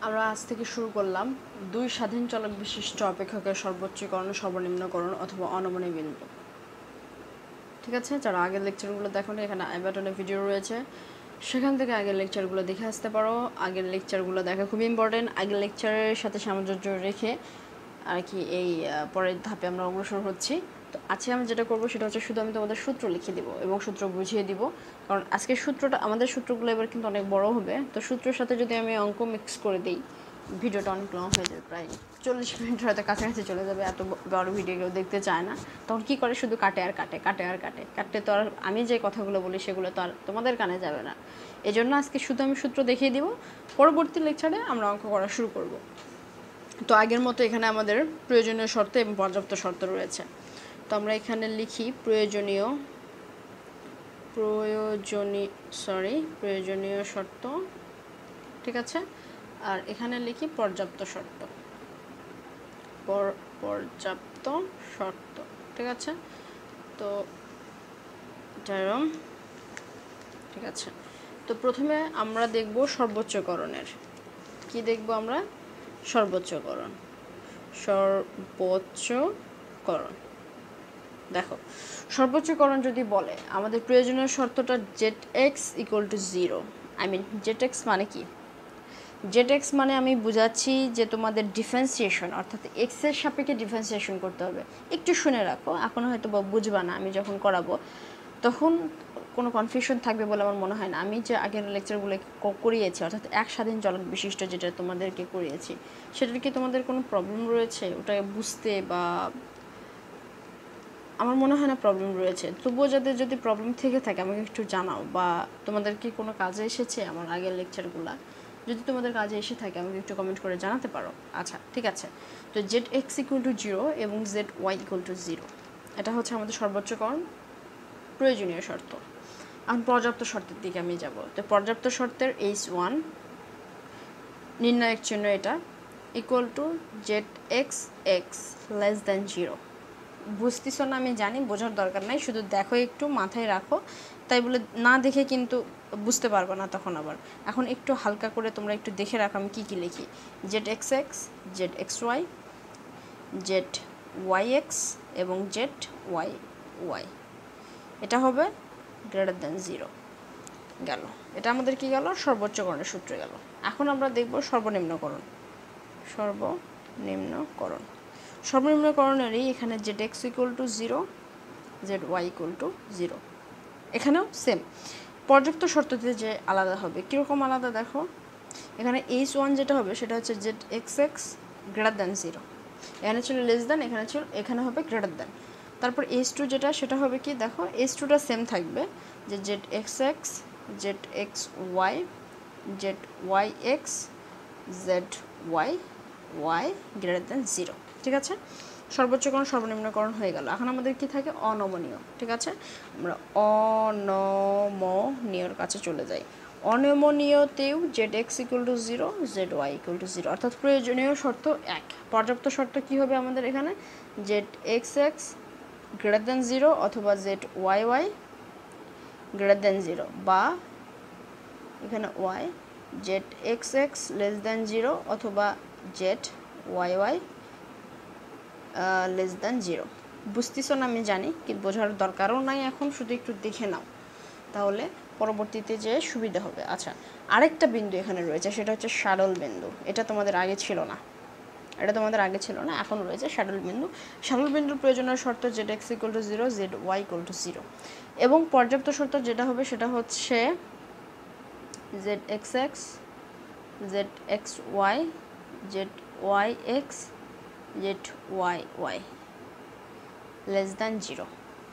আমরা আজ থেকে শুরু করলাম দুই স্বাধীন চলক বিশিষ্ট অপেক্ষকের সর্বোচ্চকরণ, সর্বনিম্নকরণ অথবা অনমনীয় বিন্দু। ঠিক আছে, যারা আগের লেকচারগুলো দেখোনি এখানে আই বাটনে ভিডিও রয়েছে, সেখান থেকে আগের লেকচারগুলো দেখে আসতে পারো। আগের লেকচারগুলো দেখা খুবই ইম্পর্টেন্ট। আগের লেকচারের সাথে সামঞ্জস্য রেখে আর কি এই পরের ধাপে আমরা অগ্রসর হচ্ছি। তো আজকে আমি যেটা করবো সেটা হচ্ছে শুধু আমি তোমাদের সূত্র লিখে দিব এবং সূত্র বুঝিয়ে দিব, কারণ আজকের সূত্রটা আমাদের সূত্রগুলো এবার কিন্তু অনেক বড় হবে। তো সূত্রের সাথে যদি আমি অঙ্ক মিক্স করে দিই ভিডিওটা অনেক লং হয়ে যাবে, প্রায় 40 মিনিট হয়তো কাছাকাছি চলে যাবে। এত বড় ভিডিও কেউ দেখতে চায় না, তখন কী করে শুধু কাটে আর কাটে, কাটে আর কাটে, কাটতে তো আর আমি যে কথাগুলো বলি সেগুলো তো আর তোমাদের কানে যাবে না। এই জন্য আজকে শুধু আমি সূত্র দেখিয়ে দিব, পরবর্তী লেকচারে আমরা অঙ্ক করা শুরু করব। তো আগের মতো এখানে আমাদের প্রয়োজনীয় শর্ত এবং পর্যাপ্ত শর্ত রয়েছে। তো আমরা এখানে লিখি প্রয়োজনীয় শর্ত, ঠিক আছে। আর এখানে লিখি পর্যাপ্ত শর্ত, পর্যাপ্ত শর্ত, ঠিক আছে। তো ঠিক আছে। তো প্রথমে আমরা দেখব সর্বোচ্চকরণের। কি দেখব আমরা? সর্বোচ্চকরণ। দেখো, সর্বোচ্চকরণ যদি বলে আমাদের প্রয়োজনীয় শর্তটা Z X equal to 0। Z x মানে কি? জেড এক্স মানে আমি বুঝাচ্ছি যে তোমাদের ডিফারেন্সিয়েশন, অর্থাৎ এক্সের সাপেক্ষে ডিফারেন্সিয়েশন করতে হবে। একটু শুনে রাখো, এখন হয়তো বুঝবা না, আমি যখন করাবো তখন কোনো কনফিউশন থাকবে বলে আমার মনে হয় না। আমি যে আগের লেকচারগুলো করিয়েছি, অর্থাৎ এক স্বাধীন চলক বিশিষ্ট যেটা তোমাদেরকে করিয়েছি, সেটার কি তোমাদের কোনো প্রবলেম রয়েছে ওটা বুঝতে? বা আমার মনে হয় না প্রবলেম রয়েছে। তবুও যাদের যদি প্রবলেম থেকে থাকে আমাকে একটু জানাও, বা তোমাদের কি কোনো কাজে এসেছে আমার আগের লেকচারগুলো, যদি তোমাদের কাজে এসে থাকে আমাকে একটু কমেন্ট করে জানাতে পারো। আচ্ছা, ঠিক আছে। তো জেড এক্স ইকুয়াল টু 0 এবং জেড ওয়াই ইকুয়াল টু 0, এটা হচ্ছে আমাদের সর্বোচ্চকরণ, প্রয়োজনীয় শর্ত। এখন পর্যাপ্ত শর্তের দিকে আমি যাব। তো পর্যাপ্ত শর্তের H1 নির্ণায়ক চিহ্ন এটা equal to Z X X less than 0। বুঝতেছ না আমি জানি, বোঝার দরকার নাই, শুধু দেখো, একটু মাথায় রাখো। তাই বলে না দেখে কিন্তু বুঝতে পারবে না তখন আবার। এখন একটু হালকা করে তোমরা একটু দেখে রাখো আমি কী কী লিখি। Z X X, Z X Y, Z Y X এবং জেড ওয়াই ওয়াই, এটা হবে গ্রেটার দ্যান 0 গেল। এটা আমাদের কি গেল? সর্বোচ্চকরণের সূত্রে গেল। এখন আমরা দেখব সর্বনিম্নকরণ। সর্বনিম্নকরণেরই এখানে Z X equal to 0, Z Y equal to 0, এখানেও সেম। পর্যাপ্ত শর্ততে যে আলাদা হবে, কীরকম আলাদা দেখো। এখানে H1 যেটা হবে সেটা হচ্ছে Z X X greater than 0, এখানে ছিল লেস দ্যান, এখানে হবে গ্রেটার দ্যান। তারপর H2 যেটা, সেটা হবে কি দেখো, H2টা সেম থাকবে, যে Z X X, Z X Y, Z Y X, Z Y Y greater than 0, ঠিক আছে। সর্বোচ্চকরণ সর্বনিম্নকরণ হয়ে গেল। এখন আমাদের কি থাকে? অনমনীয়, ঠিক আছে। আমরা অনমনীয়র কাছে চলে যাই। অনমনীয়তেও Z X equal to 0, Z Y equal to 0, অর্থাৎ প্রয়োজনীয় শর্ত এক। পর্যাপ্ত শর্ত কি হবে আমাদের এখানে? Z X X greater than 0 অথবা Z Y Y greater than 0, বা এখানে Y Z X X less than 0 অথবা Z Y Y less than 0। বুঝতেছ না আমি জানি, কিন্তু বোঝার দরকারও নাই এখন, শুধু একটু দেখে নাও, তাহলে পরবর্তীতে যে সুবিধা হবে। আচ্ছা, আরেকটা বিন্দু এখানে রয়েছে, সেটা হচ্ছে স্যাডল বিন্দু। এটা তোমাদের আগে ছিল না, এখন রয়েছে স্যাডল বিন্দু। স্যাডল বিন্দুর প্রয়োজনীয় শর্ত Z X equal to 0, Z Y equal to 0, এবং পর্যাপ্ত শর্ত যেটা হবে সেটা হচ্ছে Z X X, Z X Y, Z Y X, Z Y Y less than 0।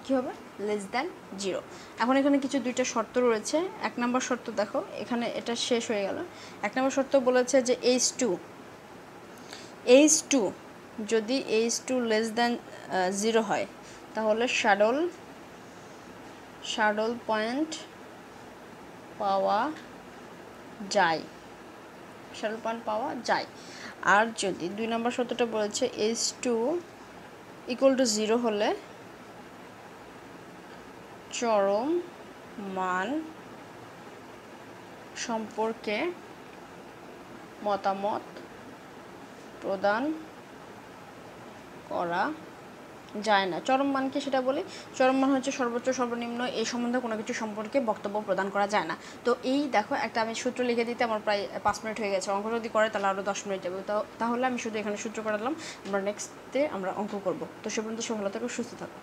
কী হবে? Less than 0। এখন এখানে কিছু দুইটা শর্ত রয়েছে। 1 নম্বর শর্ত দেখো, এখানে এটা শেষ হয়ে গেল। 1 নম্বর শর্ত বলেছে যে H2 যদি H2 লেস দ্যান 0 হয় তাহলে স্যাডল পয়েন্ট পাওয়া যায়, আর যদি 2 নম্বর শর্তটা বলেছে H2 ইকুয়াল টু 0 হলে চরম মান সম্পর্কে মতামত প্রদান করা যায় না। চরম মান কি সেটা বলি। চরম মান হচ্ছে সর্বোচ্চ সর্বনিম্ন, এই সম্বন্ধে কোনো কিছু সম্পর্কে বক্তব্য প্রদান করা যায় না। তো এই দেখো একটা আমি সূত্র লিখে দিতে আমার প্রায় 5 মিনিট হয়ে গেছে। অঙ্ক যদি করে তাহলে আরও 10 মিনিট যাবে। তাহলে আমি শুধু এখানে সূত্র করালাম, আমরা নেক্সটে আমরা অঙ্ক করব। তো সে পর্যন্ত সব ভালো থাকো, সুস্থ থাকো।